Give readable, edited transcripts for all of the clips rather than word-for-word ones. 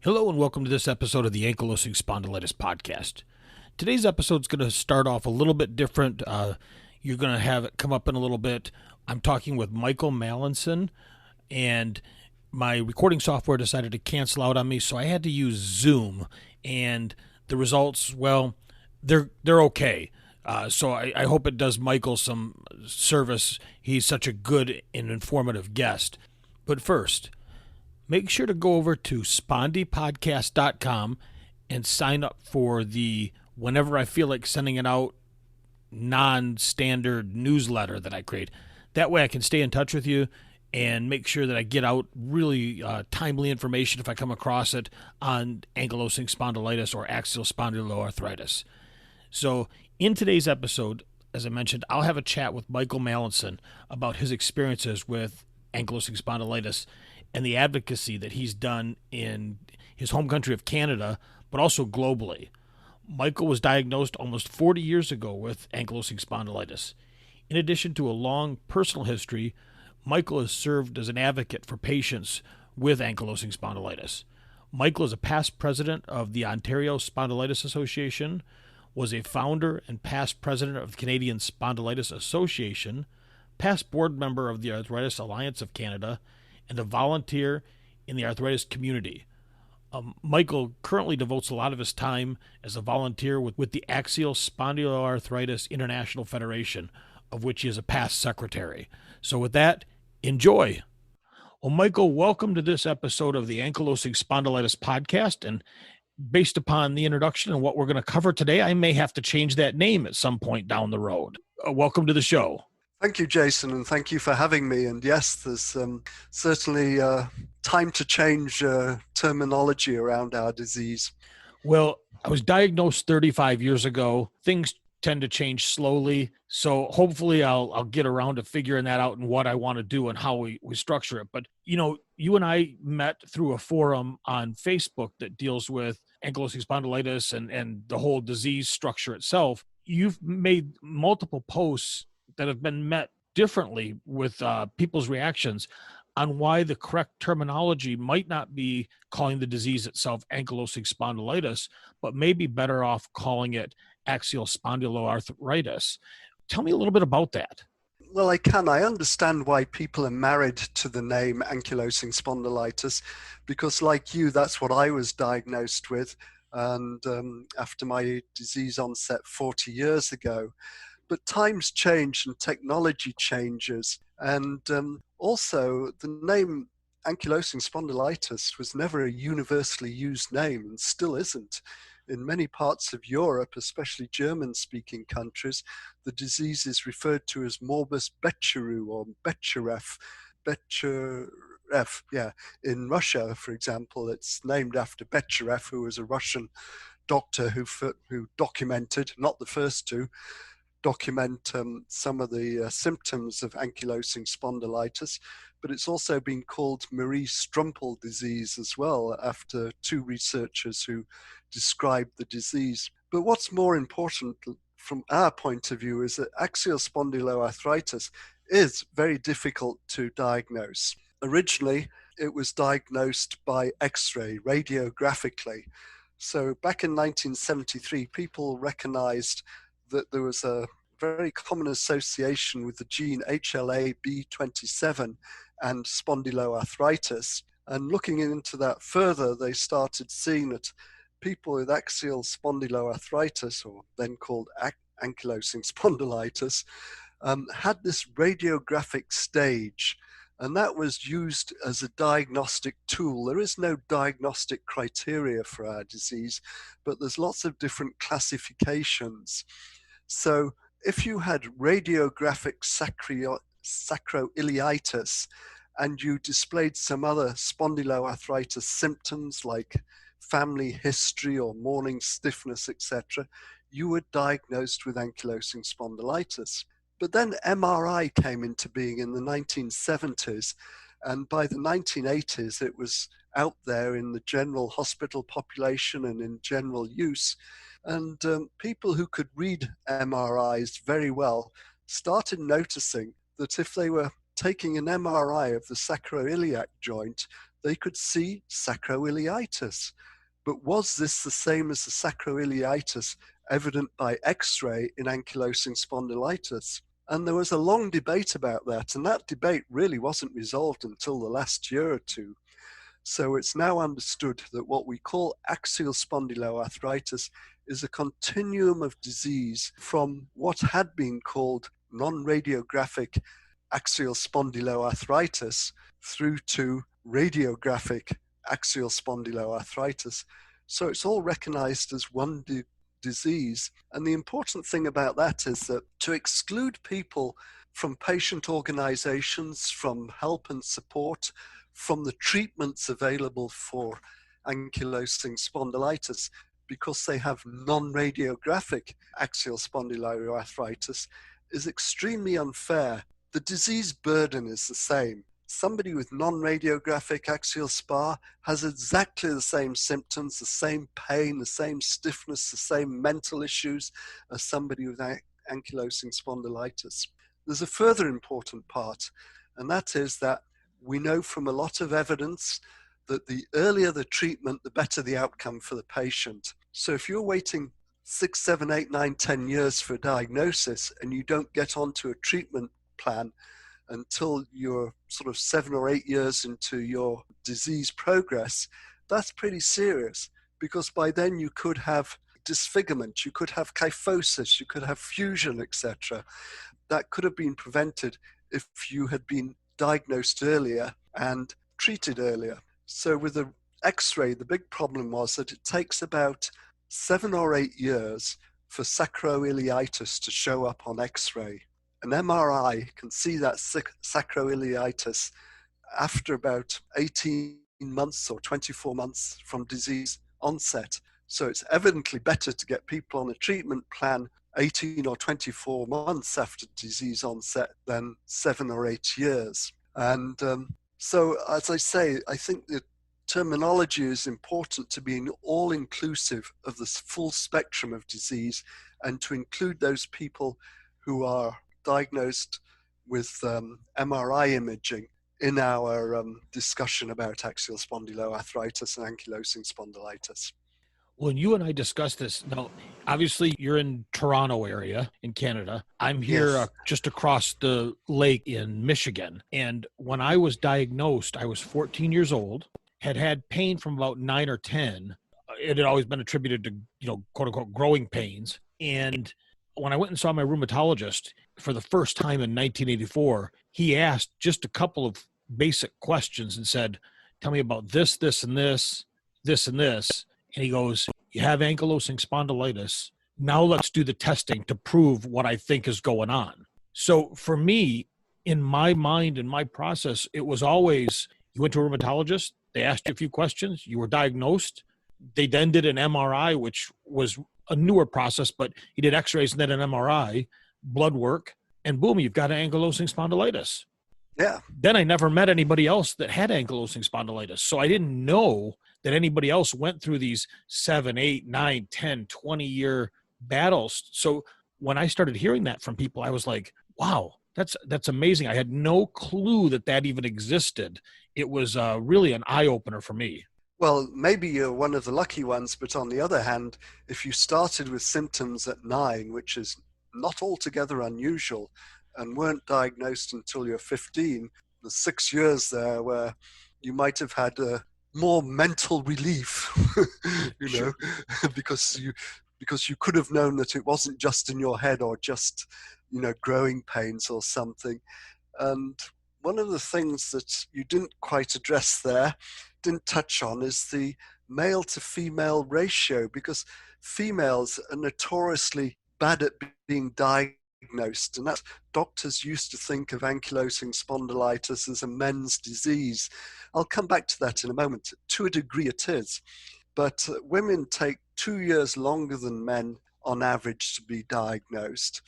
Hello and welcome to this episode of the Ankylosing Spondylitis podcast. Today's episode is going to start off a little bit different. You're going to have it come up in a little bit. I'm talking with Michael Mallinson, and my recording software decided to cancel out on me, so I had to use Zoom. And the results, well, they're okay. So I hope it does Michael some service. He's such a good and informative guest. But first, make sure to go over to spondypodcast.com and sign up for the whenever I feel like sending it out non-standard newsletter that I create. That way I can stay in touch with you and make sure that I get out really timely information if I come across it on ankylosing spondylitis or axial spondyloarthritis. So in today's episode, as I mentioned, I'll have a chat with Michael Mallinson about his experiences with ankylosing spondylitis and the advocacy that he's done in his home country of Canada, but also globally. Michael was diagnosed almost 40 years ago with ankylosing spondylitis. In addition to a long personal history, Michael has served as an advocate for patients with ankylosing spondylitis. Michael is a past president of the Ontario Spondylitis Association, was a founder and past president of the Canadian Spondylitis Association, past board member of the Arthritis Alliance of Canada, and a volunteer in the arthritis community. Michael currently devotes a lot of his time as a volunteer with the Axial Spondyloarthritis International Federation, of which he is a past secretary. So with that, enjoy. Well, Michael, welcome to this episode of the Ankylosing Spondylitis podcast. And based upon the introduction and what we're going to cover today, I may have to change that name at some point down the road. Welcome to the show. Thank you, Jayson, and thank you for having me. And yes, there's certainly time to change terminology around our disease. Well, I was diagnosed 35 years ago. Things tend to change slowly. So hopefully I'll get around to figuring that out and what I want to do and how we structure it. But, you know, you and I met through a forum on Facebook that deals with ankylosing spondylitis and the whole disease structure itself. You've made multiple posts that have been met differently with people's reactions on why the correct terminology might not be calling the disease itself ankylosing spondylitis, but maybe better off calling it axial spondyloarthritis. Tell me a little bit about that. Well, I understand why people are married to the name ankylosing spondylitis, because like you, that's what I was diagnosed with, and after my disease onset 40 years ago. But times change and technology changes. And also the name ankylosing spondylitis was never a universally used name and still isn't. In many parts of Europe, especially German-speaking countries, the disease is referred to as Mobis Bechterew or Bekhterev. In Russia, for example, it's named after Bekhterev, who was a Russian doctor who documented, not the first to, document some of the symptoms of ankylosing spondylitis, but it's also been called Marie-Strumpell disease as well, after two researchers who described the disease. But what's more important from our point of view is that axial spondyloarthritis is very difficult to diagnose. Originally, it was diagnosed by X-ray, radiographically. So back in 1973, people recognized that there was a very common association with the gene HLA-B27 and spondyloarthritis. And looking into that further, they started seeing that people with axial spondyloarthritis, or then called ankylosing spondylitis, had this radiographic stage. And that was used as a diagnostic tool. There is no diagnostic criteria for our disease, but there's lots of different classifications. So if you had radiographic sacroiliatis and you displayed some other spondyloarthritis symptoms like family history or morning stiffness, etc., you were diagnosed with ankylosing spondylitis. But then MRI came into being in the 1970s, and by the 1980s it was out there in the general hospital population and in general use. And people who could read MRIs very well started noticing that if they were taking an MRI of the sacroiliac joint, they could see sacroiliatis. But was this the same as the sacroiliitis evident by X-ray in ankylosing spondylitis? And there was a long debate about that, and that debate really wasn't resolved until the last year or two. So it's now understood that what we call axial spondyloarthritis is a continuum of disease from what had been called non-radiographic axial spondyloarthritis through to radiographic axial spondyloarthritis. So it's all recognized as one disease. And the important thing about that is that to exclude people from patient organizations, from help and support, from the treatments available for ankylosing spondylitis because they have non-radiographic axial spondyloarthritis is extremely unfair. The disease burden is the same. Somebody with non-radiographic axial SPA has exactly the same symptoms, the same pain, the same stiffness, the same mental issues as somebody with ankylosing spondylitis. There's a further important part, and that is that we know from a lot of evidence that the earlier the treatment, the better the outcome for the patient. So if you're waiting 6, 7, 8, 9, 10 years for a diagnosis and you don't get onto a treatment plan until you're sort of 7 or 8 years into your disease progress, that's pretty serious, because by then you could have disfigurement, you could have kyphosis, you could have fusion, etc. That could have been prevented if you had been diagnosed earlier and treated earlier. So with the X-ray, the big problem was that it takes about 7 or 8 years for sacroiliatis to show up on X-ray. An MRI can see that sacroiliatis after about 18 months or 24 months from disease onset. So it's evidently better to get people on a treatment plan 18 or 24 months after disease onset than 7 or 8 years. And so, as I say, I think the terminology is important to being all-inclusive of the full spectrum of disease and to include those people who are diagnosed with MRI imaging in our discussion about axial spondyloarthritis and ankylosing spondylitis. When you and I discussed this, now, obviously you're in Toronto area in Canada. I'm here Yes. just across the lake in Michigan. And when I was diagnosed, I was 14 years old, had pain from about 9 or 10. It had always been attributed to, quote unquote, growing pains. And when I went and saw my rheumatologist for the first time in 1984, he asked just a couple of basic questions and said, tell me about this, this, and this, this, and this. And he goes, you have ankylosing spondylitis. Now let's do the testing to prove what I think is going on. So for me, in my mind, in my process, it was always, you went to a rheumatologist, they asked you a few questions, you were diagnosed. They then did an MRI, which was a newer process, but he did x-rays and then an MRI, blood work, and boom, you've got ankylosing spondylitis. Yeah. Then I never met anybody else that had ankylosing spondylitis. So I didn't know that anybody else went through these 7, 8, 9, 10, 20-year battles. So when I started hearing that from people, I was like, wow, that's amazing. I had no clue that even existed. It was really an eye-opener for me. Well, maybe you're one of the lucky ones, but on the other hand, if you started with symptoms at 9, which is not altogether unusual, and weren't diagnosed until you're 15, the 6 years there where you might have had more mental relief, Sure. because you could have known that it wasn't just in your head or just, growing pains or something. And one of the things that you didn't quite address there, didn't touch on, is the male to female ratio, because females are notoriously bad at being diagnosed, and that doctors used to think of ankylosing spondylitis as a men's disease. I'll come back to that in a moment. To a degree it is, but women take 2 years longer than men on average to be diagnosed,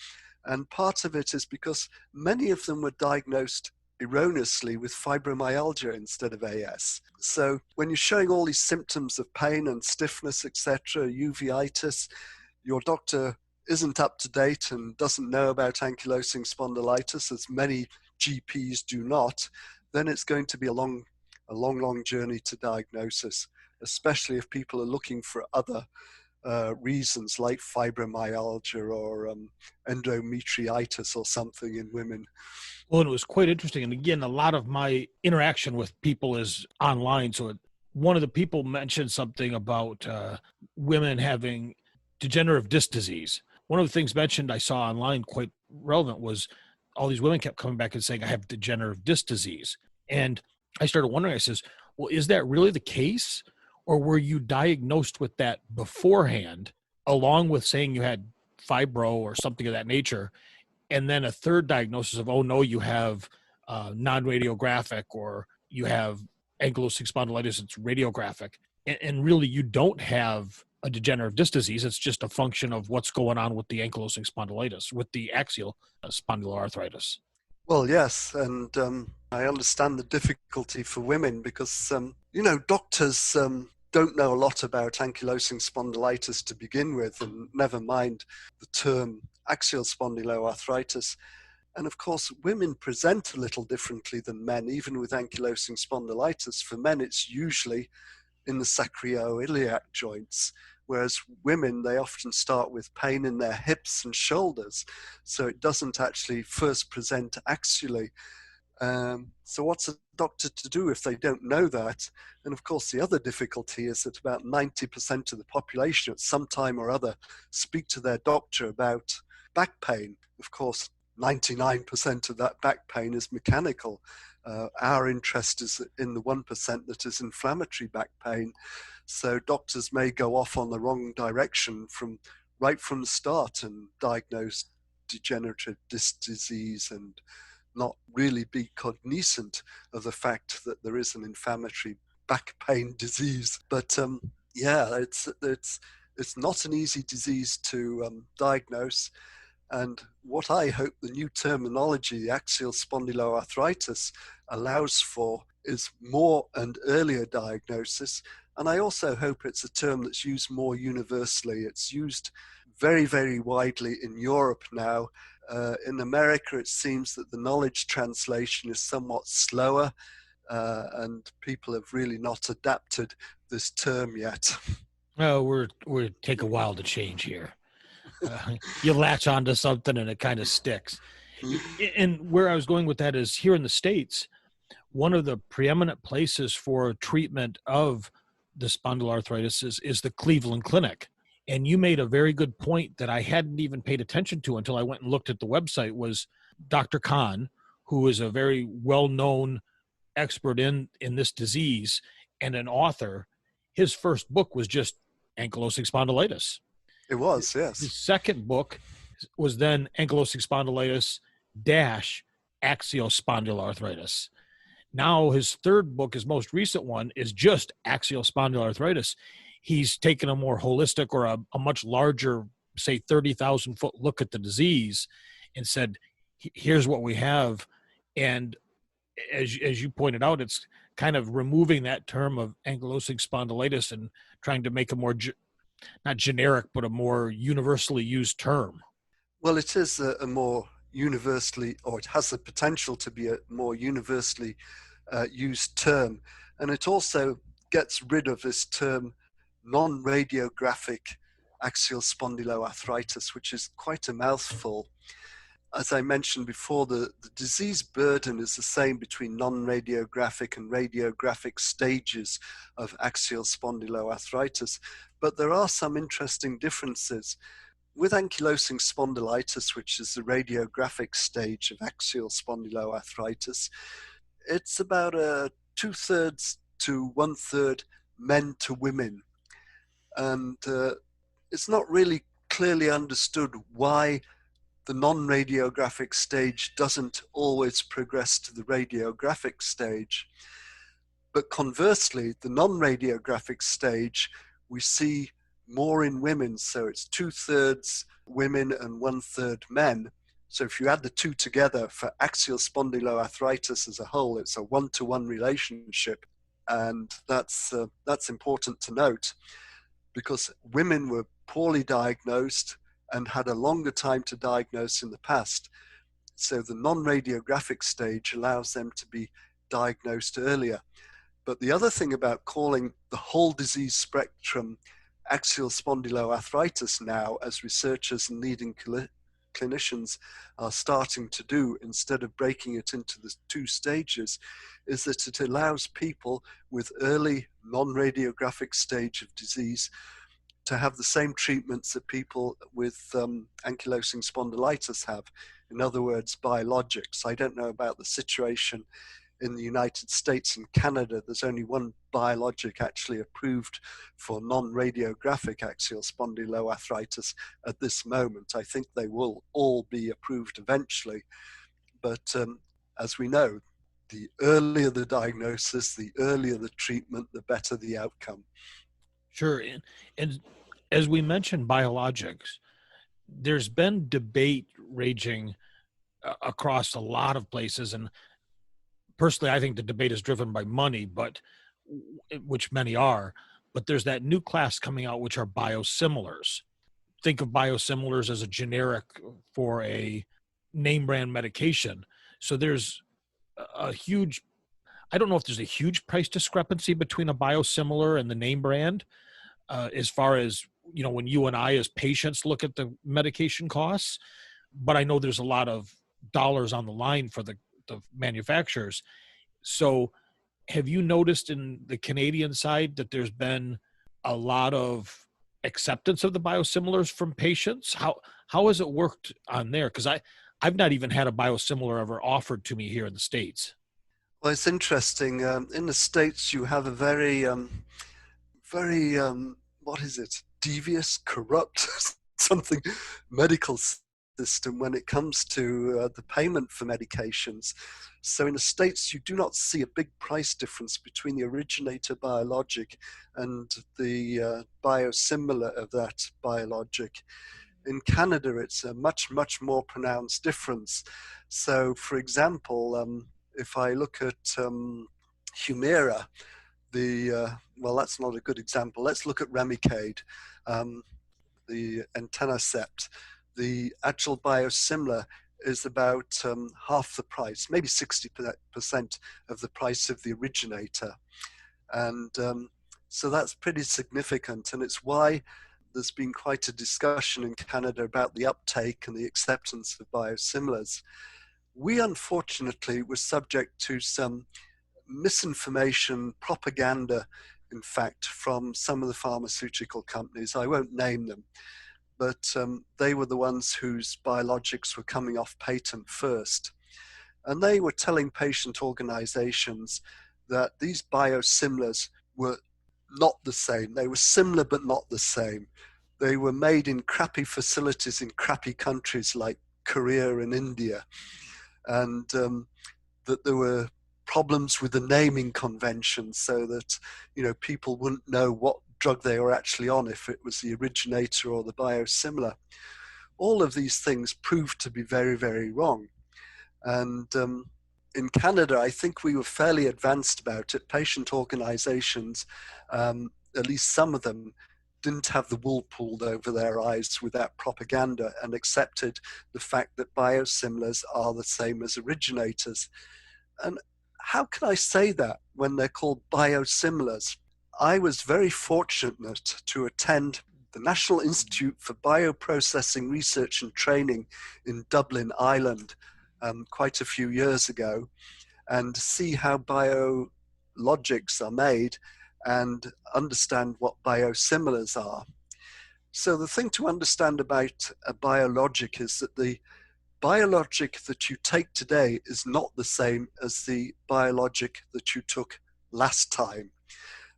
and part of it is because many of them were diagnosed erroneously with fibromyalgia instead of AS. So when you're showing all these symptoms of pain and stiffness, etc., uveitis, your doctor isn't up to date and doesn't know about ankylosing spondylitis, as many GPs do not, then it's going to be a long a long, long journey to diagnosis, especially if people are looking for other reasons like fibromyalgia or endometriitis or something in women. Well, and it was quite interesting. And again, a lot of my interaction with people is online. So one of the people mentioned something about women having degenerative disc disease. One of the things mentioned I saw online quite relevant was all these women kept coming back and saying, I have degenerative disc disease. And I started wondering, I says, well, is that really the case? Or were you diagnosed with that beforehand, along with saying you had fibro or something of that nature? And then a third diagnosis of, oh no, you have non-radiographic, or you have ankylosing spondylitis, it's radiographic. And really you don't have a degenerative disc disease. It's just a function of what's going on with the ankylosing spondylitis, with the axial spondyloarthritis. Well, yes, and I understand the difficulty for women because, doctors don't know a lot about ankylosing spondylitis to begin with, and never mind the term axial spondyloarthritis. And of course, women present a little differently than men, even with ankylosing spondylitis. For men, it's usually in the sacroiliac joints, whereas women, they often start with pain in their hips and shoulders. So it doesn't actually first present axially. So what's a doctor to do if they don't know that? And of course, the other difficulty is that about 90% of the population at some time or other speak to their doctor about back pain. Of course, 99% of that back pain is mechanical. Our interest is in the 1% that is inflammatory back pain. So doctors may go off on the wrong direction right from the start and diagnose degenerative disc disease and not really be cognizant of the fact that there is an inflammatory back pain disease. But it's not an easy disease to diagnose. And what I hope the new terminology, the axial spondyloarthritis, allows for is more and earlier diagnosis. And I also hope it's a term that's used more universally. It's used very, very widely in Europe now. In America, it seems that the knowledge translation is somewhat slower, and people have really not adapted this term yet. Oh, we're take a while to change here. You latch onto something and it kind of sticks. And where I was going with that is here in the States, one of the preeminent places for treatment of the spondyloarthritis is the Cleveland Clinic. And you made a very good point that I hadn't even paid attention to until I went and looked at the website, was Dr. Khan, who is a very well-known expert in this disease and an author. His first book was just Ankylosing Spondylitis. It was, yes. His second book was then Ankylosing Spondylitis - Axial Spondyloarthritis. Now his third book, his most recent one, is just Axial Spondyloarthritis. He's taken a more holistic or a much larger, say 30,000 foot look at the disease and said, here's what we have. And as you pointed out, it's kind of removing that term of ankylosing spondylitis and trying to make a more, not generic, but a more universally used term. Well, it is a more universally, or it has the potential to be a more universally used term. And it also gets rid of this term non-radiographic axial spondyloarthritis, which is quite a mouthful. As I mentioned before, the disease burden is the same between non-radiographic and radiographic stages of axial spondyloarthritis, but there are some interesting differences. With ankylosing spondylitis, which is the radiographic stage of axial spondyloarthritis, it's about 2/3 to 1/3 men to women. And it's not really clearly understood why the non-radiographic stage doesn't always progress to the radiographic stage. But conversely, the non-radiographic stage, we see more in women. So it's 2/3 women and 1/3 men. So if you add the two together for axial spondyloarthritis as a whole, it's a 1-to-1 relationship. And that's important to note, because women were poorly diagnosed and had a longer time to diagnose in the past. So the non-radiographic stage allows them to be diagnosed earlier. But the other thing about calling the whole disease spectrum axial spondyloarthritis now, as researchers and leading clinicians are starting to do, instead of breaking it into the two stages, is that it allows people with early non-radiographic stage of disease to have the same treatments that people with ankylosing spondylitis have. In other words, biologics. I don't know about the situation in the United States and Canada. There's only one biologic actually approved for non-radiographic axial spondyloarthritis at this moment. I think they will all be approved eventually. But as we know, the earlier the diagnosis, the earlier the treatment, the better the outcome. Sure. And as we mentioned biologics, there's been debate raging across a lot of places. And personally, I think the debate is driven by money, but which many are. But there's that new class coming out, which are biosimilars. Think of biosimilars as a generic for a name brand medication. So there's a huge, I don't know if there's a huge price discrepancy between a biosimilar and the name brand, as far as, when you and I as patients look at the medication costs, but I know there's a lot of dollars on the line for the manufacturers. So have you noticed in the Canadian side that there's been a lot of acceptance of the biosimilars from patients? How has it worked on there? Because I've not even had a biosimilar ever offered to me here in the States. Well, it's interesting. In the States, you have a very, what is it, devious, corrupt, something medical system when it comes to the payment for medications. So in the States, you do not see a big price difference between the originator biologic and the biosimilar of that biologic. In Canada, it's a much, much more pronounced difference. So, for example, if I look at Humira, well, that's not a good example. Let's look at Remicade, the etanercept. The actual biosimilar is about half the price, maybe 60% of the price of the originator. And so that's pretty significant. And it's why there's been quite a discussion in Canada about the uptake and the acceptance of biosimilars. We unfortunately were subject to some misinformation, propaganda, in fact, from some of the pharmaceutical companies. I won't name them, but they were the ones whose biologics were coming off patent first. And they were telling patient organizations that these biosimilars were not the same. They were similar, but not the same. They were made in crappy facilities in crappy countries like Korea and India. And that there were problems with the naming convention, so that people wouldn't know what drug they were actually on, if it was the originator or the biosimilar. All of these things proved to be very, very wrong. And in Canada, I think we were fairly advanced about it. Patient organizations, at least some of them, didn't have the wool pulled over their eyes with that propaganda and accepted the fact that biosimilars are the same as originators. And how can I say that when they're called biosimilars? I was very fortunate to attend the National Institute for Bioprocessing Research and Training in Dublin, Ireland, quite a few years ago, and see how biologics are made and understand what biosimilars are. So the thing to understand about a biologic is that the biologic that you take today is not the same as the biologic that you took last time.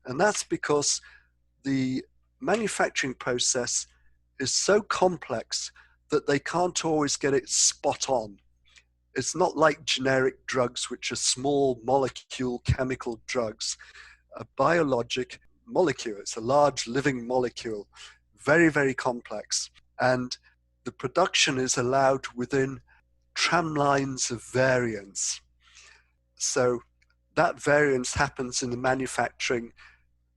And that's because the manufacturing process is so complex that they can't always get it spot on. It's not like generic drugs, which are small molecule chemical drugs. A biologic molecule, it's a large living molecule, very, very complex. And the production is allowed within tramlines of variance. So that variance happens in the manufacturing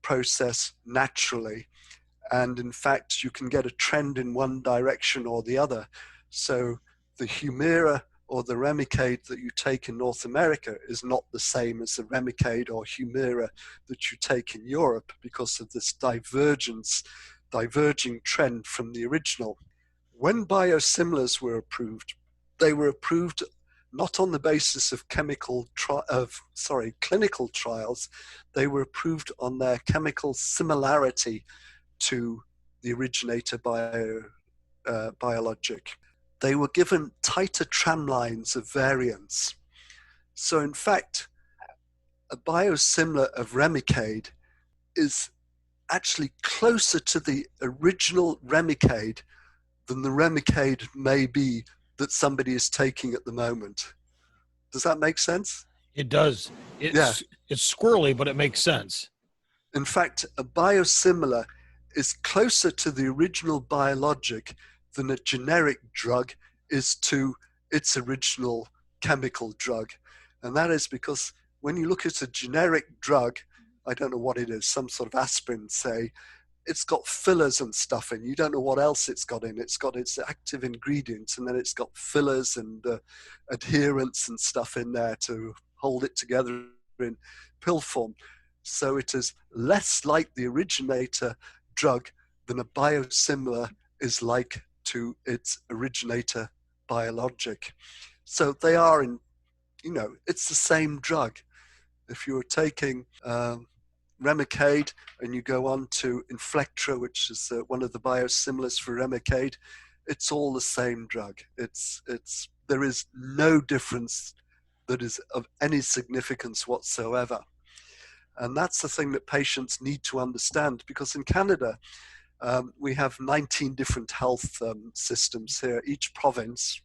process naturally. And in fact, you can get a trend in one direction or the other. So the Humira or the Remicade that you take in North America is not the same as the Remicade or Humira that you take in Europe because of this diverging trend from the original. When biosimilars were approved, they were approved not on the basis of clinical trials. They were approved on their chemical similarity to the originator biologic. They were given tighter tramlines of variance. So in fact, a biosimilar of Remicade is actually closer to the original Remicade than the Remicade may be that somebody is taking at the moment. Does that make sense? It does. It's squirrely, but it makes sense. In fact, a biosimilar is closer to the original biologic than a generic drug is to its original chemical drug. And that is because when you look at a generic drug, I don't know what it is, some sort of aspirin, say, it's got fillers and stuff in. You don't know what else it's got in. It's got its active ingredients, and then it's got fillers and adherents and stuff in there to hold it together in pill form. So it is less like the originator drug than a biosimilar is like to its originator biologic. So they are it's the same drug. If you were taking Remicade and you go on to Inflectra, which is one of the biosimilars for Remicade, it's all the same drug. There is no difference that is of any significance whatsoever. And that's the thing that patients need to understand, because in Canada, we have 19 different health systems here. Each province,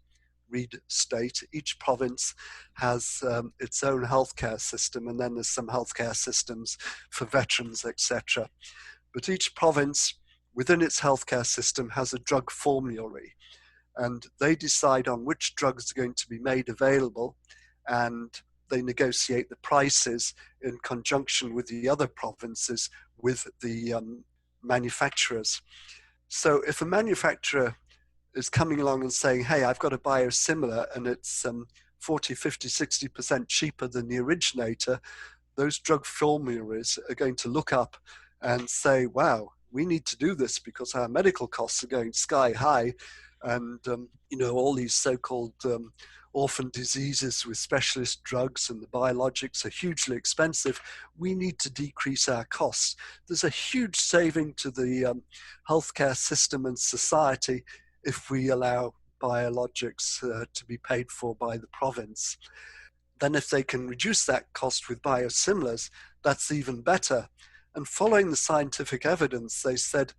read state, each province has its own healthcare system, and then there's some healthcare systems for veterans, etc. But each province within its healthcare system has a drug formulary, and they decide on which drugs are going to be made available, and they negotiate the prices in conjunction with the other provinces with the manufacturers. So if a manufacturer is coming along and saying, hey, I've got a biosimilar and it's 40, 50, 60% cheaper than the originator, those drug formularies are going to look up and say, wow, we need to do this because our medical costs are going sky high. And, all these so-called orphan diseases with specialist drugs and the biologics are hugely expensive. We need to decrease our costs. There's a huge saving to the healthcare system and society if we allow biologics to be paid for by the province. Then if they can reduce that cost with biosimilars, that's even better. And following the scientific evidence, they said,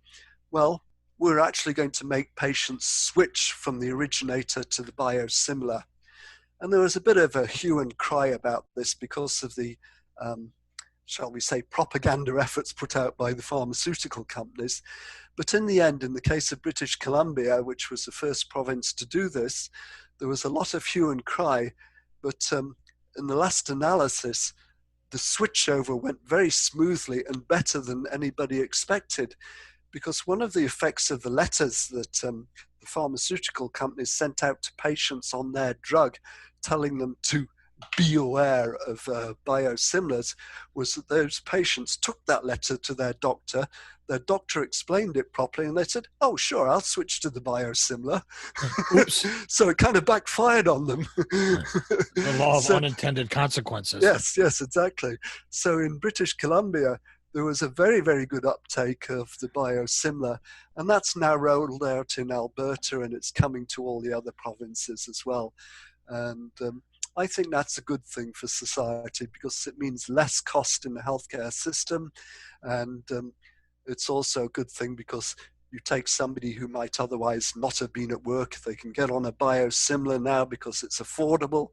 well, we're actually going to make patients switch from the originator to the biosimilar. And there was a bit of a hue and cry about this because of the, shall we say, propaganda efforts put out by the pharmaceutical companies. But in the end, in the case of British Columbia, which was the first province to do this, there was a lot of hue and cry. But in the last analysis, the switchover went very smoothly and better than anybody expected, because one of the effects of the letters that the pharmaceutical companies sent out to patients on their drug, telling them to be aware of biosimilars, was that those patients took that letter to their doctor explained it properly, and they said, oh, sure, I'll switch to the biosimilar. So it kind of backfired on them. The law of unintended consequences. Yes, exactly. So in British Columbia, there was a very, very good uptake of the biosimilar, and that's now rolled out in Alberta, and it's coming to all the other provinces as well. And I think that's a good thing for society because it means less cost in the healthcare system, and it's also a good thing because you take somebody who might otherwise not have been at work, they can get on a biosimilar now because it's affordable,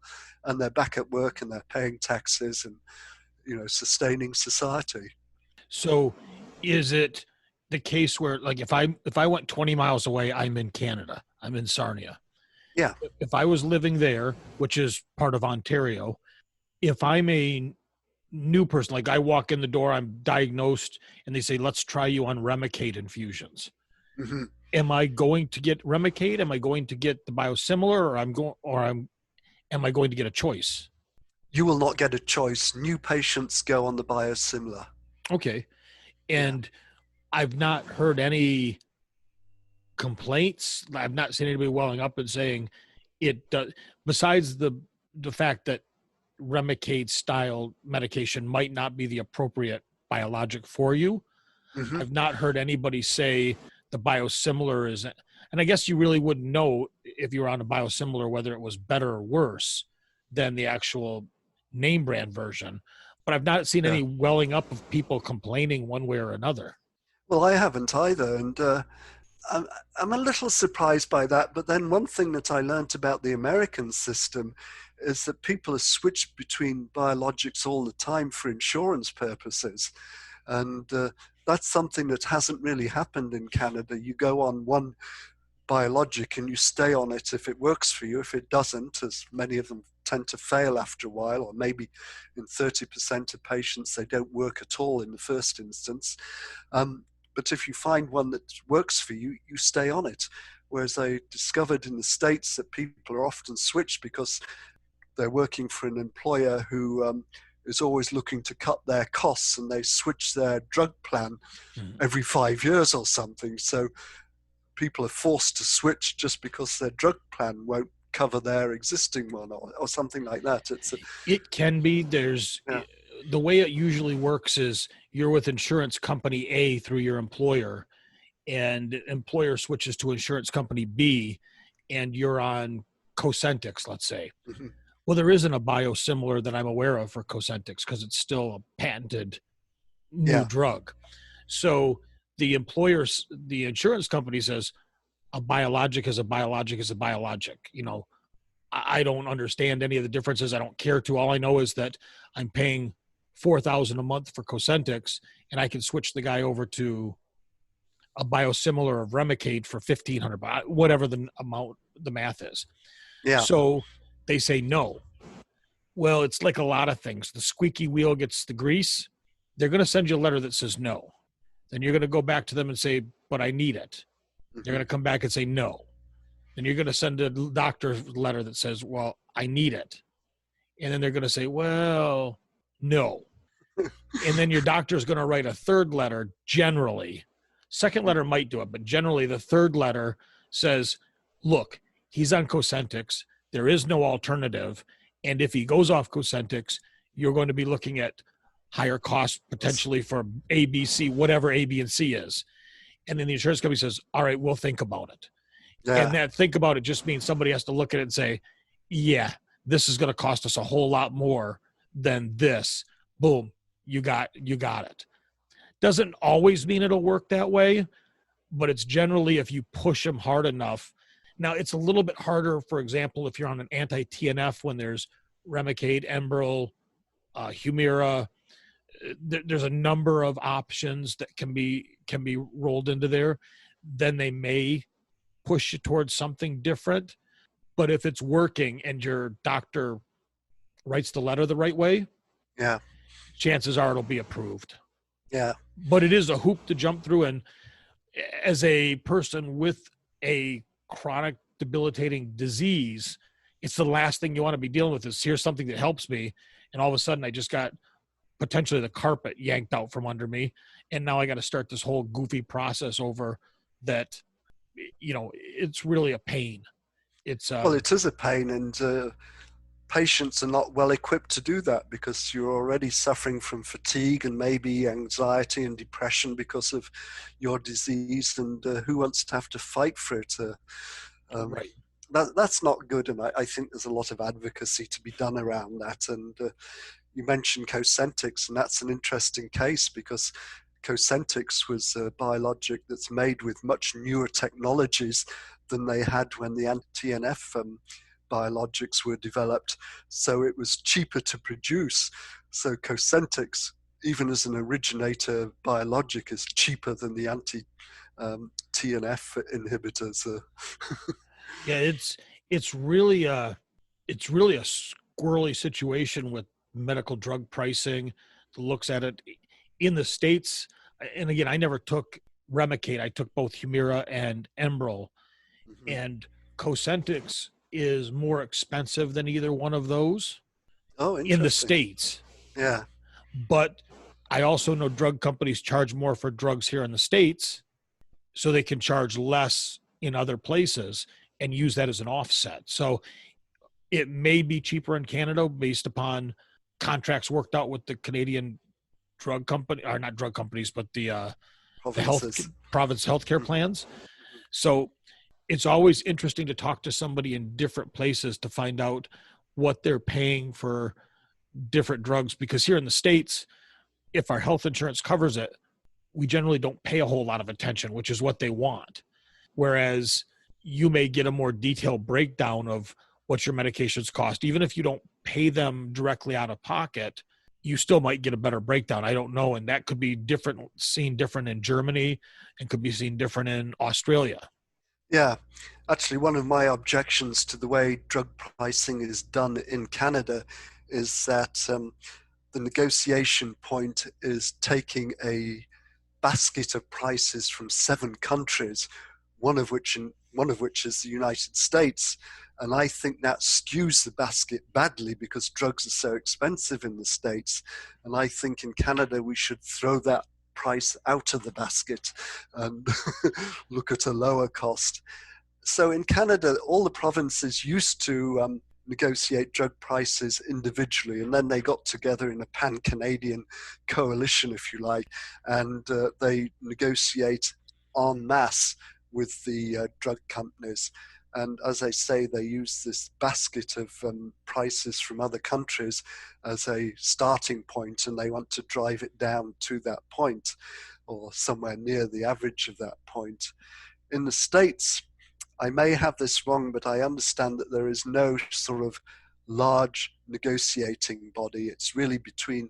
and they're back at work and they're paying taxes and sustaining society. So is it the case where, like, if I went 20 miles away, I'm in Canada, I'm in Sarnia. Yeah. If I was living there, which is part of Ontario, if I'm a new person, like I walk in the door, I'm diagnosed, and they say, let's try you on Remicade infusions. Mm-hmm. Am I going to get Remicade? Am I going to get the biosimilar, or I'm am I going to get a choice? You will not get a choice. New patients go on the biosimilar. Okay. Yeah. And I've not heard any complaints. I've not seen anybody welling up and saying it does, besides the fact that Remicade style medication might not be the appropriate biologic for you. Mm-hmm. I've not heard anybody say the biosimilar is, and I guess you really wouldn't know if you were on a biosimilar whether it was better or worse than the actual name brand version. But I've not seen any welling up of people complaining one way or another. Well, I haven't either, and I'm a little surprised by that. But then one thing that I learned about the American system is that people are switched between biologics all the time for insurance purposes. And that's something that hasn't really happened in Canada. You go on one biologic and you stay on it if it works for you. If it doesn't, as many of them tend to fail after a while, or maybe in 30% of patients, they don't work at all in the first instance. But if you find one that works for you, you stay on it. Whereas I discovered in the States that people are often switched because they're working for an employer who is always looking to cut their costs, and they switch their drug plan every 5 years or something. So people are forced to switch just because their drug plan won't cover their existing one, or something like that. It can be. There's the way it usually works is you're with insurance company A through your employer, and employer switches to insurance company B, and you're on Cosentyx, let's say. Mm-hmm. Well, there isn't a biosimilar that I'm aware of for Cosentyx because it's still a patented new drug. So the insurance company says a biologic is a biologic is a biologic. You know, I don't understand any of the differences. I don't care to. All I know is that I'm paying $4,000 a month for Cosentyx, and I can switch the guy over to a biosimilar of Remicade for $1,500, whatever the amount, the math is. Yeah. So they say no. Well, it's like a lot of things. The squeaky wheel gets the grease. They're going to send you a letter that says no. Then you're going to go back to them and say, but I need it. They're going to come back and say no. Then you're going to send a doctor letter that says, well, I need it. And then they're going to say, well, no. And then your doctor is going to write a third letter generally. Second letter might do it, but generally the third letter says, look, he's on Cosentyx. There is no alternative. And if he goes off Cosentyx, you're going to be looking at higher costs potentially for A, B, C, whatever A, B, and C is. And then the insurance company says, all right, we'll think about it. Yeah. And that think about it just means somebody has to look at it and say, yeah, this is going to cost us a whole lot more than this. Boom, you got it. Doesn't always mean it'll work that way, but it's generally if you push them hard enough. Now, it's a little bit harder, for example, if you're on an anti-TNF when there's Remicade, Enbrel, Humira. There's a number of options that can be rolled into there. Then they may push you towards something different. But if it's working and your doctor writes the letter the right way, chances are it'll be approved. Yeah. But it is a hoop to jump through. And as a person with a chronic debilitating disease, it's the last thing you want to be dealing with is here's something that helps me. And all of a sudden I just got potentially the carpet yanked out from under me. And now I got to start this whole goofy process over that, you know, it's really a pain. Well, it is a pain, and patients are not well equipped to do that because you're already suffering from fatigue and maybe anxiety and depression because of your disease, and who wants to have to fight for it? Right. That's not good, and I think there's a lot of advocacy to be done around that. And you mentioned Cosentyx, and that's an interesting case because Cosentyx was a biologic that's made with much newer technologies than they had when the anti-TNF biologics were developed. So it was cheaper to produce. So Cosentyx, even as an originator biologic, is cheaper than the anti-TNF inhibitors. Yeah, it's really a squirrely situation with medical drug pricing. Looks at it in the States, and again, I never took Remicade. I took both Humira and Enbrel, and Cosentyx is more expensive than either one of those Oh, in the interesting. States. Yeah. But I also know drug companies charge more for drugs here in the States, so they can charge less in other places and use that as an offset. So it may be cheaper in Canada based upon contracts worked out with the Canadian drug company, or not drug companies, but the Provinces. province healthcare Mhm. plans. So it's always interesting to talk to somebody in different places to find out what they're paying for different drugs, because here in the States, if our health insurance covers it, we generally don't pay a whole lot of attention, which is what they want. Whereas you may get a more detailed breakdown of what your medications cost. Even if you don't pay them directly out of pocket, you still might get a better breakdown. I don't know. And that could be different, seen different in Germany, and could be seen different in Australia. Yeah, actually, one of my objections to the way drug pricing is done in Canada is that the negotiation point is taking a basket of prices from 7 countries, one of which is the United States, and I think that skews the basket badly because drugs are so expensive in the States, and I think in Canada we should throw that price out of the basket and look at a lower cost. So in Canada, all the provinces used to negotiate drug prices individually, and then they got together in a pan-Canadian coalition, if you like, and they negotiate en masse with the drug companies. And as I say, they use this basket of prices from other countries as a starting point, and they want to drive it down to that point or somewhere near the average of that point. In the States, I may have this wrong, but I understand that there is no sort of large negotiating body. It's really between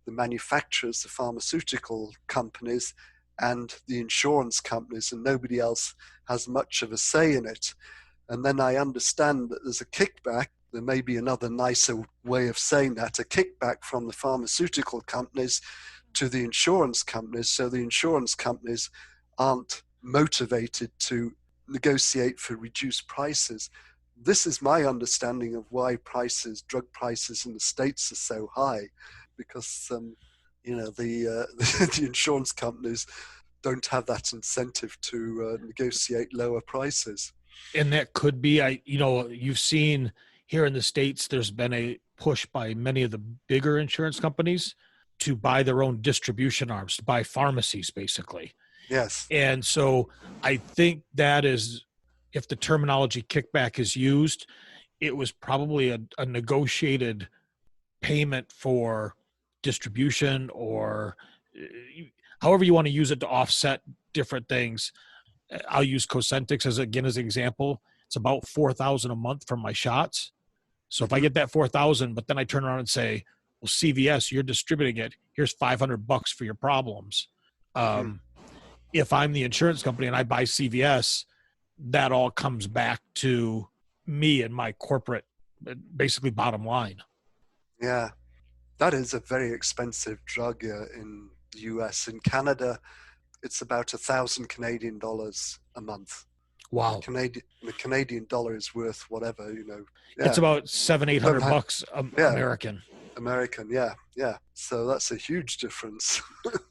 the manufacturers, the pharmaceutical companies, and the insurance companies, and nobody else has much of a say in it. And then I understand that there's a kickback. There may be another nicer way of saying that, a kickback from the pharmaceutical companies to the insurance companies. So the insurance companies aren't motivated to negotiate for reduced prices. This is my understanding of why drug prices in the States are so high, because the insurance companies don't have that incentive to negotiate lower prices. And that could be, you've seen here in the States, there's been a push by many of the bigger insurance companies to buy their own distribution arms, to buy pharmacies, basically. Yes. And so I think that is, if the terminology kickback is used, it was probably a negotiated payment for distribution, or however you want to use it to offset different things. I'll use Cosentyx as an example. It's about $4,000 a month from my shots. So if I get that 4,000, but then I turn around and say, well, CVS, you're distributing it. Here's $500 for your problems. If I'm the insurance company and I buy CVS, that all comes back to me and my corporate, basically, bottom line. Yeah, that is a very expensive drug in the US. In Canada, it's about 1,000 Canadian dollars a month. Wow. The Canadian dollar is worth whatever, Yeah. It's about $700-800 American. American, yeah. So that's a huge difference.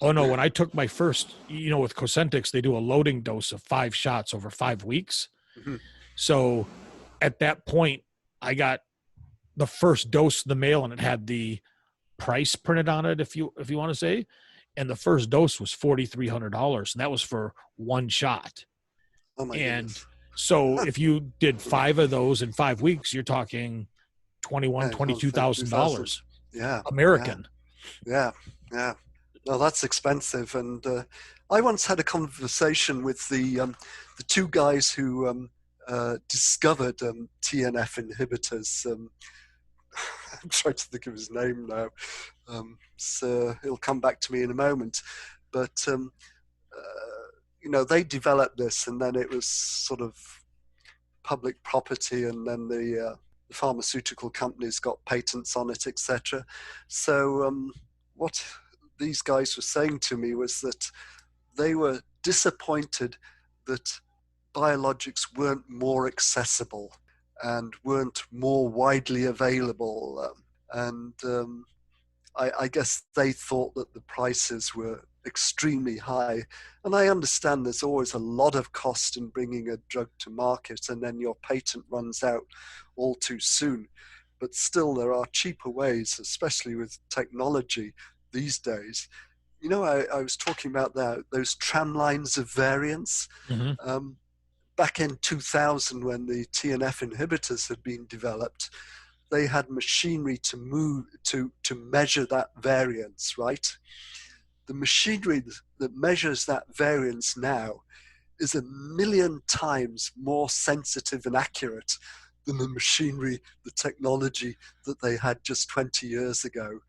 Oh no, when I took my first, with Cosentyx, they do a loading dose of 5 shots over 5 weeks. Mhm. So at that point, I got the first dose of the mail, and it had the price printed on it, if you want to say, and the first dose was $4,300, and that was for 1 shot. Oh my And goodness. so if you did 5 of those in 5 weeks, you're talking $22,000 Yeah. American. Yeah. No, that's expensive. And I once had a conversation with the 2 guys who discovered TNF inhibitors. I'm trying to think of his name now. So it'll come back to me in a moment. But they developed this, and then it was sort of public property, and then the pharmaceutical companies got patents on it, etc. So what these guys were saying to me was that they were disappointed that biologics weren't more accessible. and weren't more widely available. I guess they thought that the prices were extremely high. And I understand there's always a lot of cost in bringing a drug to market, and then your patent runs out all too soon. But still, there are cheaper ways, especially with technology these days. You know, I was talking about those tram lines of variants. Mm-hmm. Back in 2000, when the TNF inhibitors had been developed, they had machinery to measure that variance, right? The machinery that measures that variance now is 1,000,000 times more sensitive and accurate than the machinery, the technology that they had just 20 years ago.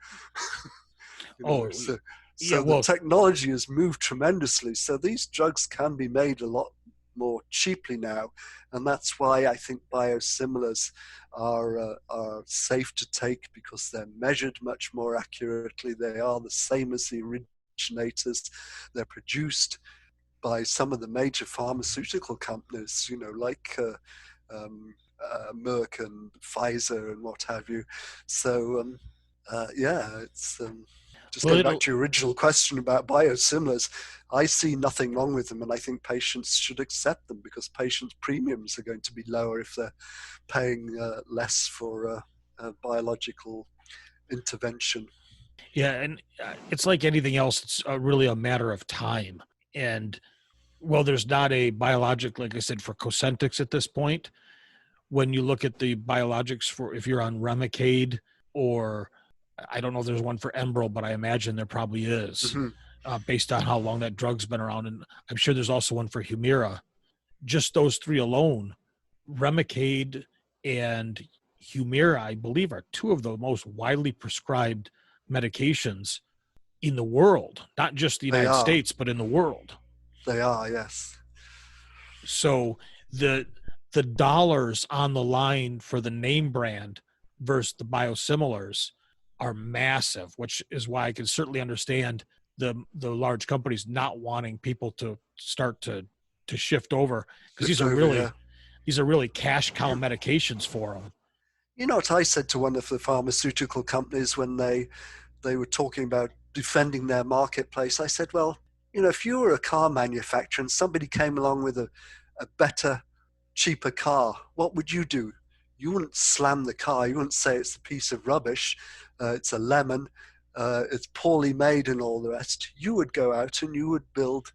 Yeah, So the technology has moved tremendously. So these drugs can be made a lot more cheaply now, and that's why I think biosimilars are safe to take, because they're measured much more accurately. They are the same as the originators. They're produced by some of the major pharmaceutical companies, like Merck and Pfizer and what have you. So it's just going back to your original question about biosimilars. I see nothing wrong with them, and I think patients should accept them, because patients' premiums are going to be lower if they're paying less for biological intervention. Yeah, and it's like anything else. It's really a matter of time. And well, there's not a biologic, like I said, for Cosentyx at this point. When you look at the biologics for, if you're on Remicade, or I don't know if there's one for Enbrel, but I imagine there probably is, based on how long that drug's been around. And I'm sure there's also one for Humira. Just those three alone, Remicade and Humira, I believe, are two of the most widely prescribed medications in the world, not just the United States, but in the world. They are, yes. So the dollars on the line for the name brand versus the biosimilars are massive, which is why I can certainly understand the large companies not wanting people to start to shift over, because these are really cash cow medications for them. You know what I said to one of the pharmaceutical companies when they were talking about defending their marketplace? I said, well, if you were a car manufacturer and somebody came along with a better, cheaper car, what would you do? You wouldn't slam the car. You wouldn't say it's a piece of rubbish, it's a lemon, it's poorly made and all the rest. You would go out and you would build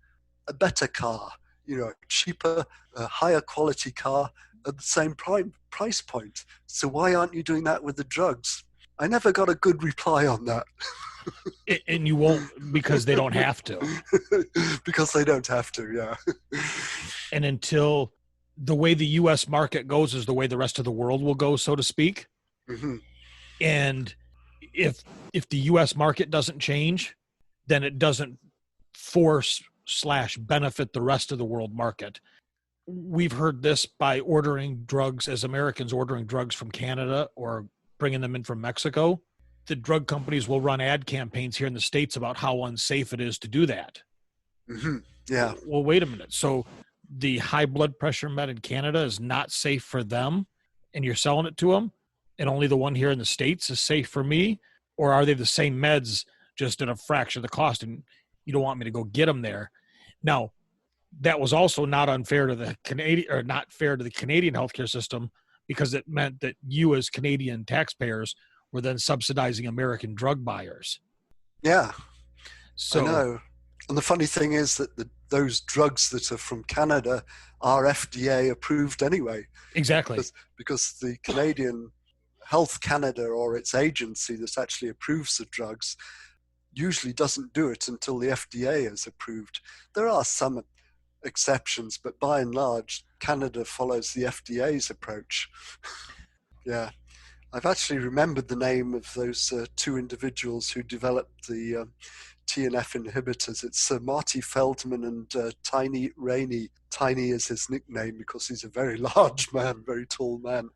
a better car, a cheaper, a higher quality car at the same price point. So why aren't you doing that with the drugs? I never got a good reply on that. And you won't, because they don't have to. Because they don't have to, yeah. And until the way the U.S. market goes is the way the rest of the world will go, so to speak. Mm-hmm. And if the U.S. market doesn't change, then it doesn't force/benefit the rest of the world market. We've heard this by ordering drugs, as Americans ordering drugs from Canada or bringing them in from Mexico. The drug companies will run ad campaigns here in the States about how unsafe it is to do that. Mm-hmm. Yeah. Well, wait a minute. So the high blood pressure med in Canada is not safe for them, and you're selling it to them, and only the one here in the States is safe for me? Or are they the same meds, just at a fraction of the cost, and you don't want me to go get them there? Now, that was also not unfair to the Canadian, or not fair to the Canadian healthcare system, because it meant that you as Canadian taxpayers were then subsidizing American drug buyers. Yeah, so I know. And the funny thing is that those drugs that are from Canada are FDA approved anyway. Exactly. Because the Canadian Health Canada, or its agency that actually approves the drugs, usually doesn't do it until the FDA is approved. There are some exceptions, but by and large, Canada follows the FDA's approach. Yeah. I've actually remembered the name of those two individuals who developed the TNF inhibitors. It's Marty Feldman and Tiny Rainey. Tiny is his nickname because he's a very large man, very tall man.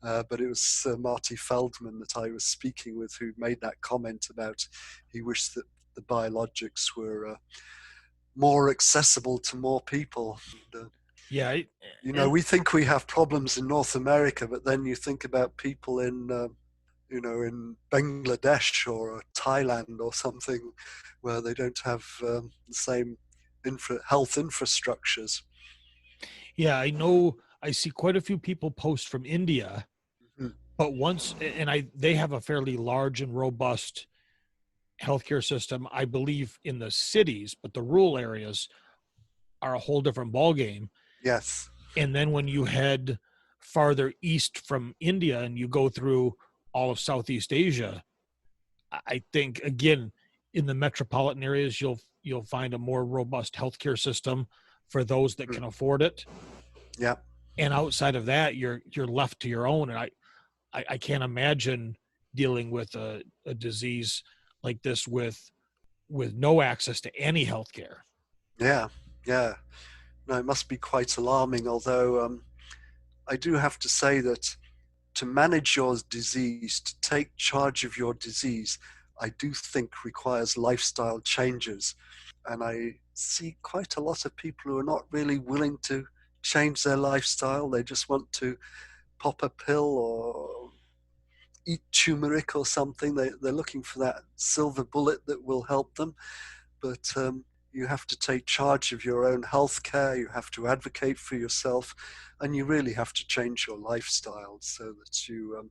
But it was Marty Feldman that I was speaking with who made that comment about he wished that the biologics were more accessible to more people. Yeah. We think we have problems in North America, but then you think about people in in Bangladesh or Thailand or something where they don't have the same health infrastructures. Yeah, I know I see quite a few people post from India, Mhm. but they have a fairly large and robust healthcare system, I believe, in the cities, but the rural areas are a whole different ballgame. Yes. And then when you head farther east from India and you go through all of Southeast Asia, I think again in the metropolitan areas you'll find a more robust healthcare system for those that can afford it. Yeah. And outside of that, you're left to your own. And I can't imagine dealing with a disease like this with no access to any healthcare. Yeah. Yeah. No, it must be quite alarming, although I do have to say that to manage your disease, to take charge of your disease, I do think requires lifestyle changes. And I see quite a lot of people who are not really willing to change their lifestyle. They just want to pop a pill or eat turmeric or something. They're looking for that silver bullet that will help them. But you have to take charge of your own health care. You have to advocate for yourself, and you really have to change your lifestyle so that you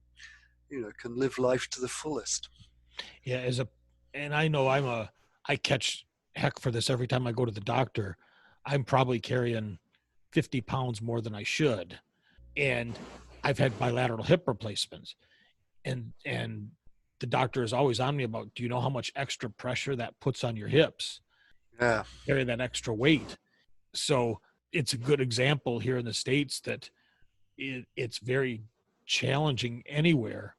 can live life to the fullest. Yeah, and I know I catch heck for this every time I go to the doctor. I'm probably carrying 50 pounds more than I should. And I've had bilateral hip replacements. And the doctor is always on me about, do you know how much extra pressure that puts on your hips? Yeah. Carry that extra weight. So it's a good example here in the States that it's very challenging anywhere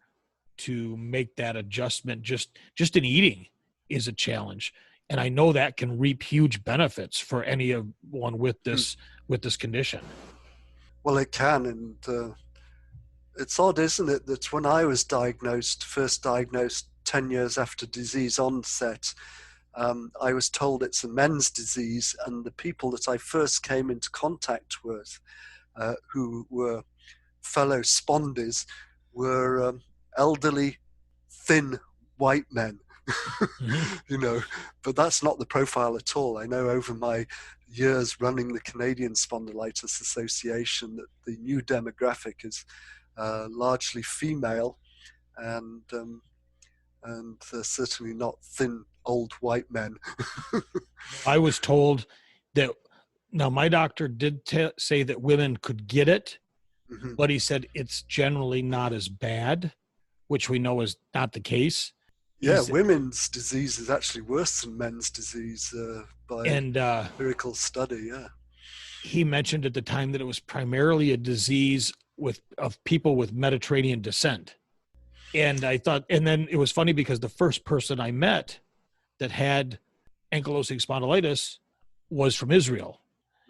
to make that adjustment. Just in eating is a challenge. And I know that can reap huge benefits for anyone with this condition. Well, it can. And it's odd, isn't it, that when I was first diagnosed 10 years after disease onset, I was told it's a men's disease, and the people that I first came into contact with, who were fellow spondies, were elderly, thin white men. Mm-hmm. But that's not the profile at all. I know over my years running the Canadian Spondylitis Association that the new demographic is largely female, and they're certainly not thin old white men. I was told that now my doctor did say that women could get it, Mhm. but he said it's generally not as bad, which we know is not the case. Yeah, women's disease is actually worse than men's disease by empirical study. Yeah. He mentioned at the time that it was primarily a disease of people with Mediterranean descent. And I thought, and then it was funny because the first person I met that had ankylosing spondylitis was from Israel.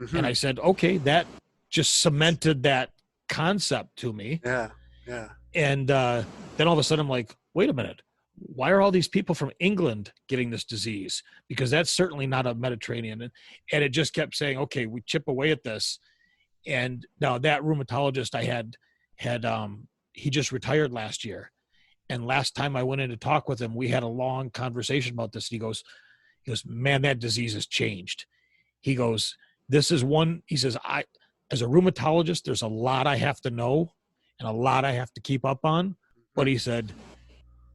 Mm-hmm. And I said, okay, that just cemented that concept to me. Yeah, yeah. And then all of a sudden I'm like, wait a minute, why are all these people from England getting this disease? Because that's certainly not a Mediterranean. And it just kept saying, okay, we chip away at this. And now that rheumatologist I had he just retired last year. And last time I went in to talk with him, we had a long conversation about this. And he goes, man, that disease has changed. He goes, this is one, he says, as a rheumatologist, there's a lot I have to know and a lot I have to keep up on. But he said,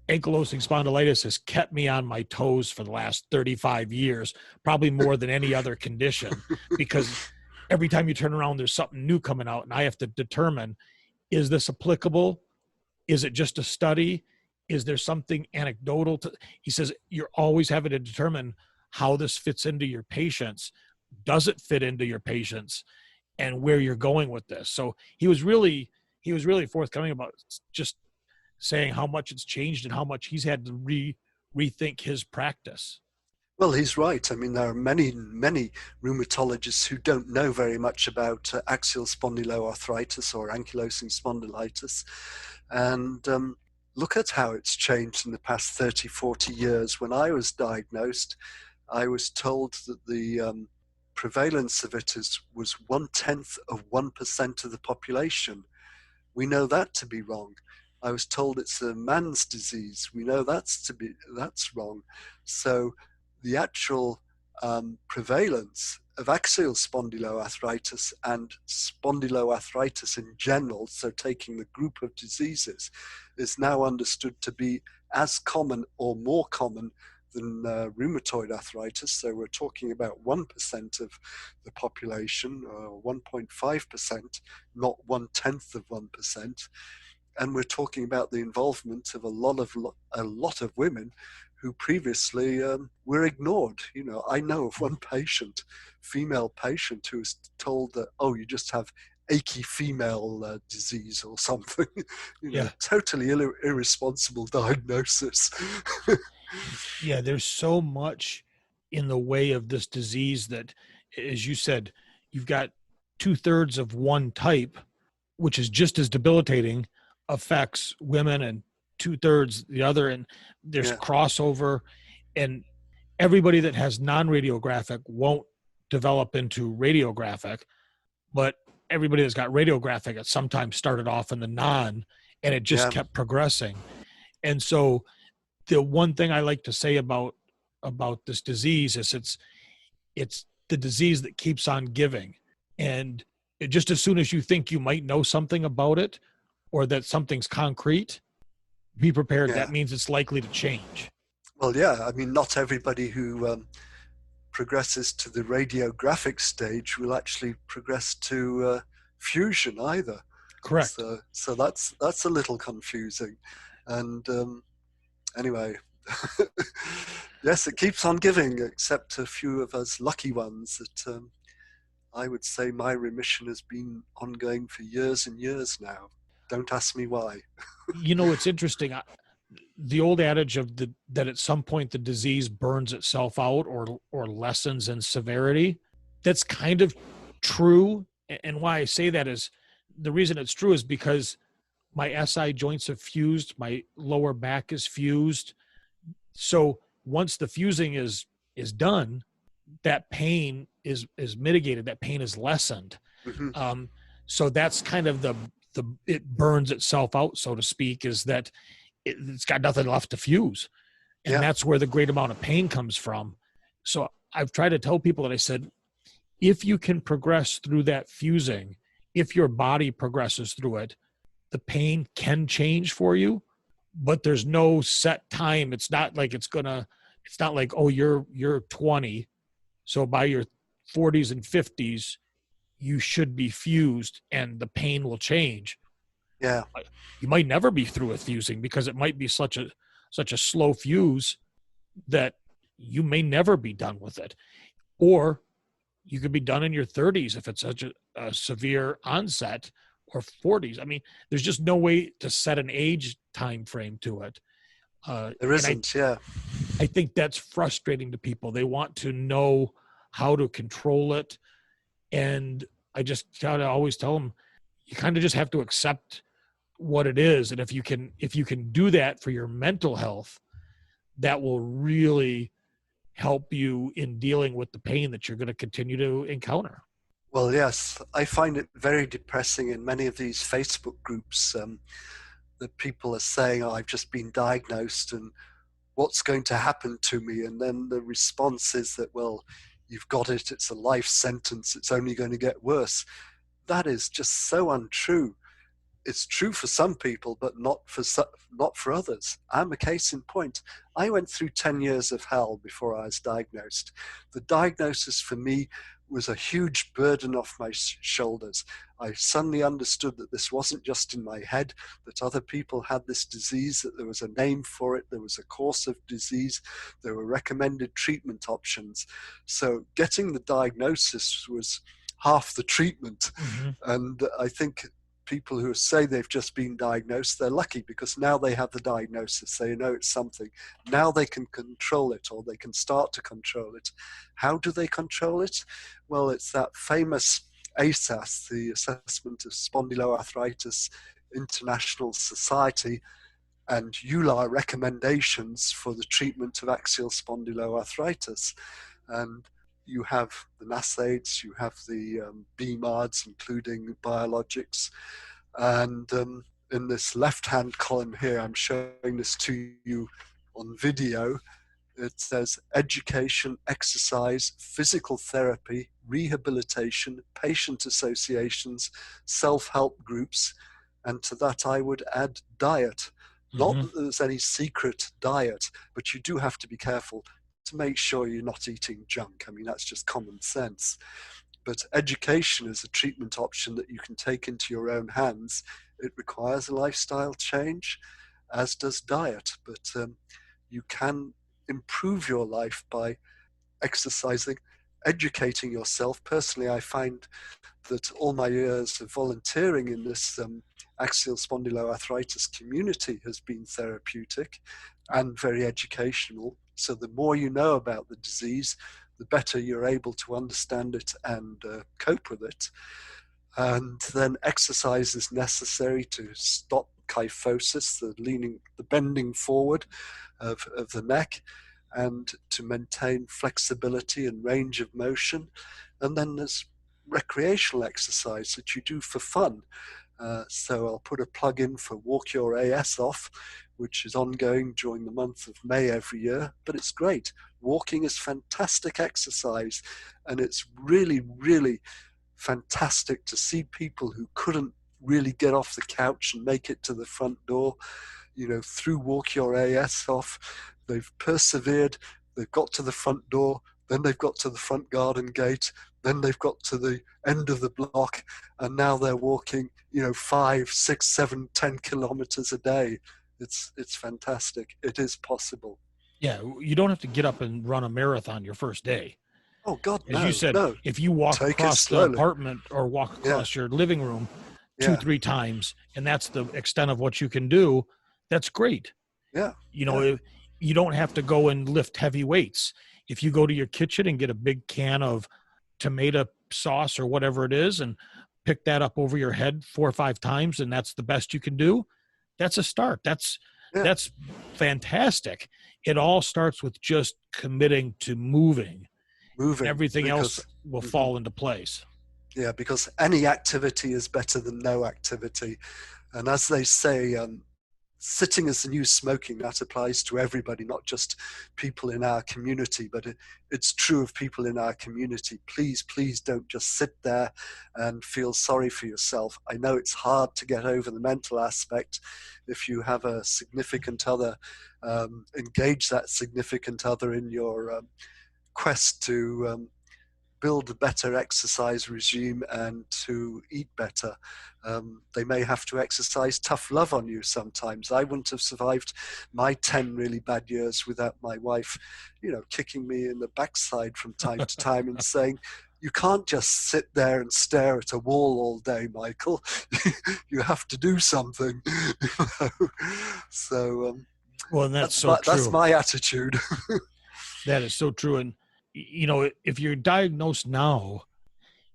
ankylosing spondylitis has kept me on my toes for the last 35 years, probably more than any other condition, because every time you turn around, there's something new coming out. And I have to determine, is this applicable? Is it just a study? Is there something anecdotal he says, you're always having to determine how this fits into your patients. Does it fit into your patients and where you're going with this? So he was really forthcoming about just saying how much it's changed and how much he's had to rethink his practice. Well, he's right. I mean, there are many, many rheumatologists who don't know very much about axial spondyloarthritis or ankylosing spondylitis. And look at how it's changed in the past 30, 40 years. When I was diagnosed, I was told that the prevalence of it was 0.1% of the population. We know that to be wrong. I was told it's a man's disease. We know that's wrong. So the actual prevalence of axial spondyloarthritis and spondyloarthritis in general, so taking the group of diseases, is now understood to be as common or more common than rheumatoid arthritis. So we're talking about 1% of the population, 1.5%, not 0.1%. And we're talking about the involvement of a lot of women who previously were ignored. You know, I know of one patient, female patient, who was told that, oh, you just have achy female disease or something. Totally irresponsible diagnosis. Yeah, there's so much in the way of this disease that, as you said, you've got 2/3 of one type, which is just as debilitating, affects women, and 2/3 the other, and there's crossover, and everybody that has non-radiographic won't develop into radiographic, but everybody that's got radiographic at some time started off in the non, and it just kept progressing. And so the one thing I like to say about this disease is it's the disease that keeps on giving. And just as soon as you think you might know something about it, or that something's concrete, be prepared. That means it's likely to change. Well, I mean, not everybody who progresses to the radiographic stage will actually progress to fusion either. Correct. So that's a little confusing. And anyway, yes, it keeps on giving, except a few of us lucky ones that I would say my remission has been ongoing for years and years now. Don't ask me why. You know, it's interesting. The old adage of that at some point the disease burns itself out or lessens in severity, that's kind of true. And why I say that is, the reason it's true is because my SI joints have fused, my lower back is fused. So once the fusing is done, that pain is mitigated, that pain is lessened. Mm-hmm. So that's kind of it burns itself out, so to speak, is that it's got nothing left to fuse. And that's where the great amount of pain comes from. So I've tried to tell people that, I said, if you can progress through that fusing, if your body progresses through it, the pain can change for you, but there's no set time. It's not like it's not like, oh, you're 20. So by your 40s and 50s, you should be fused and the pain will change. Yeah. You might never be through with fusing because it might be such a slow fuse that you may never be done with it. Or you could be done in your 30s if it's such a severe onset, or 40s. I mean, there's just no way to set an age time frame to it. There isn't, I think that's frustrating to people. They want to know how to control it. And I just try to always tell them, you kind of just have to accept what it is. And if you can do that for your mental health, that will really help you in dealing with the pain that you're going to continue to encounter. Well, yes, I find it very depressing in many of these Facebook groups that people are saying, oh, I've just been diagnosed and what's going to happen to me? And then the response is that, well, you've got it, it's a life sentence, it's only going to get worse. That is just so untrue. It's true for some people, but not for others. I'm a case in point. I went through 10 years of hell before I was diagnosed. The diagnosis for me was a huge burden off my shoulders. I suddenly understood that this wasn't just in my head, that other people had this disease, that there was a name for it, there was a course of disease, there were recommended treatment options. So getting the diagnosis was half the treatment. Mm-hmm. And I think people who say they've just been diagnosed, they're lucky because now they have the diagnosis. They know it's something. Now they can control it, or they can start to control it. How do they control it? Well, it's that famous ASAS, the Assessment of Spondyloarthritis International Society, and EULAR recommendations for the treatment of axial spondyloarthritis. And you have the NSAIDs, you have the BMARDs, including biologics. And in this left-hand column here, I'm showing this to you on video. It says education, exercise, physical therapy, rehabilitation, patient associations, self-help groups, and to that I would add diet. Not that there's any secret diet, but you do have to be careful to make sure you're not eating junk. I mean, that's just common sense. But education is a treatment option that you can take into your own hands. It requires a lifestyle change, as does diet, but you can improve your life by exercising, educating yourself. Personally, I find that all my years of volunteering in this axial spondyloarthritis community has been therapeutic and very educational. So the more you know about the disease, the better you're able to understand it and cope with it. And then exercise is necessary to stop kyphosis, the bending forward of the neck, and to maintain flexibility and range of motion. And then there's recreational exercise that you do for fun. So I'll put a plug in for Walk Your AS Off, which is ongoing during the month of May every year, but it's great. Walking is fantastic exercise, and it's really, really fantastic to see people who couldn't really get off the couch and make it to the front door, through Walk Your AS Off. They've persevered, they've got to the front door, then they've got to the front garden gate, then they've got to the end of the block, and now they're walking, 5, 6, 7, 10 kilometers a day. It's fantastic. It is possible. Yeah, you don't have to get up and run a marathon your first day. Oh God, As you said, no. if you walk Take across the apartment or walk across your living room 2-3 times, and that's the extent of what you can do, that's great. Yeah. You don't have to go and lift heavy weights. If you go to your kitchen and get a big can of tomato sauce or whatever it is and pick that up over your head 4 or 5 times, and that's the best you can do, that's a start. That's fantastic. It all starts with just committing to moving. Everything else will fall into place. Yeah, because any activity is better than no activity. And as they say, sitting is the new smoking. That applies to everybody, not just people in our community, but it's true of people in our community. Please don't just sit there and feel sorry for yourself. I know it's hard to get over the mental aspect. If you have a significant other, engage that significant other in your quest to build a better exercise regime and to eat better. They may have to exercise tough love on you sometimes. I wouldn't have survived my 10 really bad years without my wife, kicking me in the backside from time to time and saying, you can't just sit there and stare at a wall all day, Michael. You have to do something. So well, that's true. That's my attitude. That is so true. And if you're diagnosed now,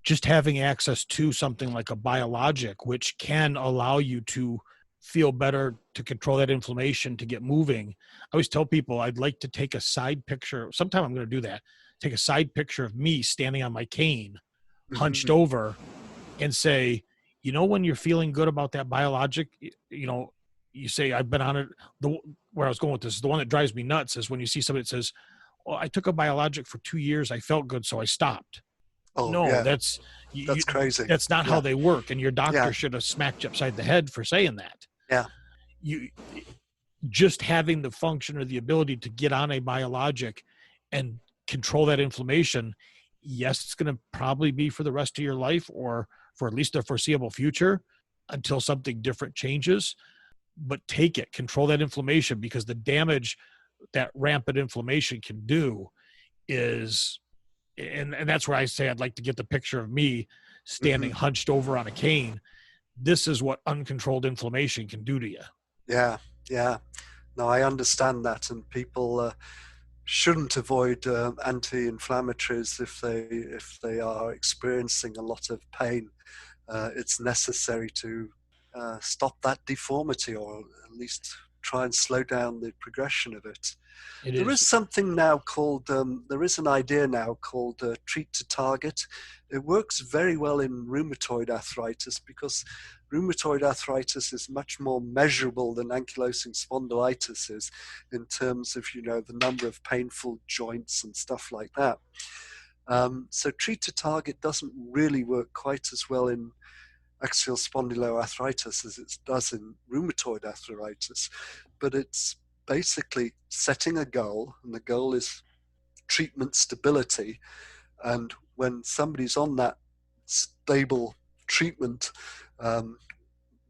just having access to something like a biologic, which can allow you to feel better, to control that inflammation, to get moving. I always tell people I'd like to take a side picture. Sometime I'm going to do that. Take a side picture of me standing on my cane, hunched over, and say, when you're feeling good about that biologic, you say, I've been on it. Where I was going with this, the one that drives me nuts is when you see somebody that says, well, I took a biologic for 2 years. I felt good, so I stopped. Oh, no, yeah. that's crazy. That's not how they work. And your doctor should have smacked you upside the head for saying that. Yeah. You just having the function or the ability to get on a biologic and control that inflammation. Yes, it's going to probably be for the rest of your life or for at least the foreseeable future until something different changes. But take it, control that inflammation, because the damage that rampant inflammation can do is, and that's where I say I'd like to get the picture of me standing hunched over on a cane. This is what uncontrolled inflammation can do to you. Yeah. No, I understand that, and people shouldn't avoid anti-inflammatories if they are experiencing a lot of pain. It's necessary to stop that deformity, or at least try and slow down the progression of it. It There is is. something now called, there is an idea now called treat to target. It works very well in rheumatoid arthritis because rheumatoid arthritis is much more measurable than ankylosing spondylitis is in terms of, the number of painful joints and stuff like that. So treat to target doesn't really work quite as well in axial spondyloarthritis as it does in rheumatoid arthritis, but it's basically setting a goal, and the goal is treatment stability. And when somebody's on that stable treatment,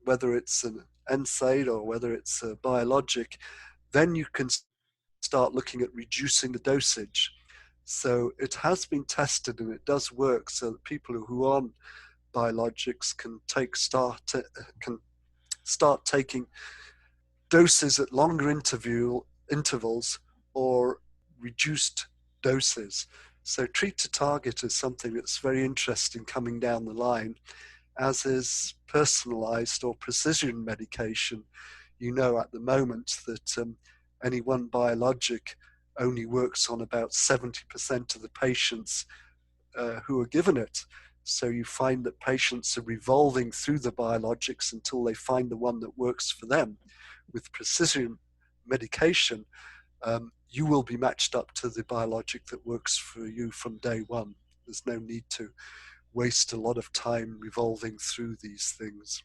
whether it's an NSAID or whether it's a biologic, then you can start looking at reducing the dosage. So it has been tested and it does work, so that people who are on biologics can start taking doses at longer intervals or reduced doses. So treat to target is something that's very interesting coming down the line, as is personalized or precision medication. At the moment that any one biologic only works on about 70% of the patients who are given it. So you find that patients are revolving through the biologics until they find the one that works for them. With precision medication, you will be matched up to the biologic that works for you from day one. There's no need to waste a lot of time revolving through these things.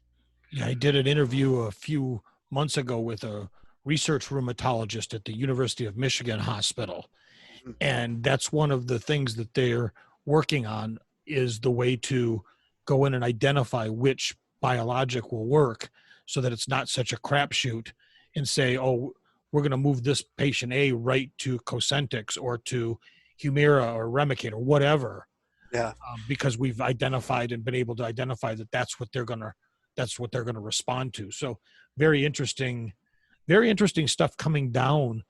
Yeah, I did an interview a few months ago with a research rheumatologist at the University of Michigan Hospital. And that's one of the things that they're working on, is the way to go in and identify which biologic will work so that it's not such a crapshoot and say, oh, we're going to move this patient A right to Cosentyx or to Humira or Remicade or whatever. Yeah. Because we've identified and been able to identify that that's what they're going to respond to. So very interesting stuff coming down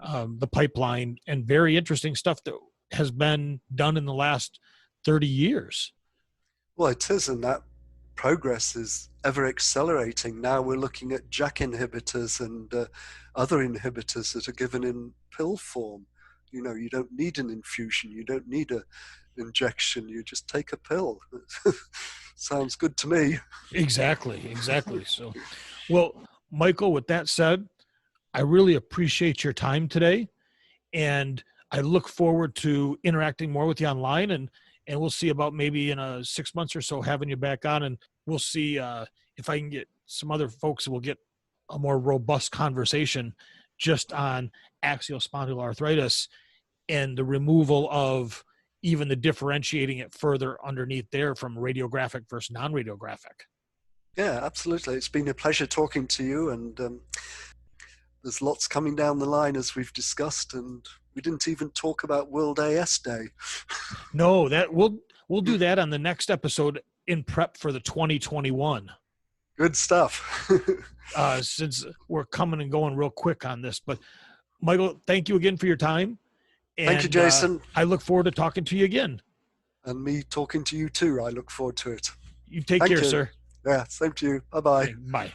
the pipeline, and very interesting stuff that has been done in the last 30 years. Well, it is, and that progress is ever accelerating. Now we're looking at JAK inhibitors and other inhibitors that are given in pill form. You don't need an infusion, you don't need an injection, you just take a pill. Sounds good to me. Exactly. So, well, Michael, with that said, I really appreciate your time today, and I look forward to interacting more with you online, and we'll see about maybe in 6 months or so having you back on, and we'll see if I can get some other folks who will get a more robust conversation just on axial spondyloarthritis and the removal of even the differentiating it further underneath there from radiographic versus non-radiographic. Yeah, absolutely. It's been a pleasure talking to you, and there's lots coming down the line as we've discussed, and we didn't even talk about World AS Day. No, that we'll do that on the next episode in prep for the 2021. Good stuff. Since we're coming and going real quick on this, but Michael, thank you again for your time. And, thank you, Jayson. I look forward to talking to you again. And me talking to you too. I look forward to it. You take care, sir. Yeah, same to you. Bye-bye. Okay, bye.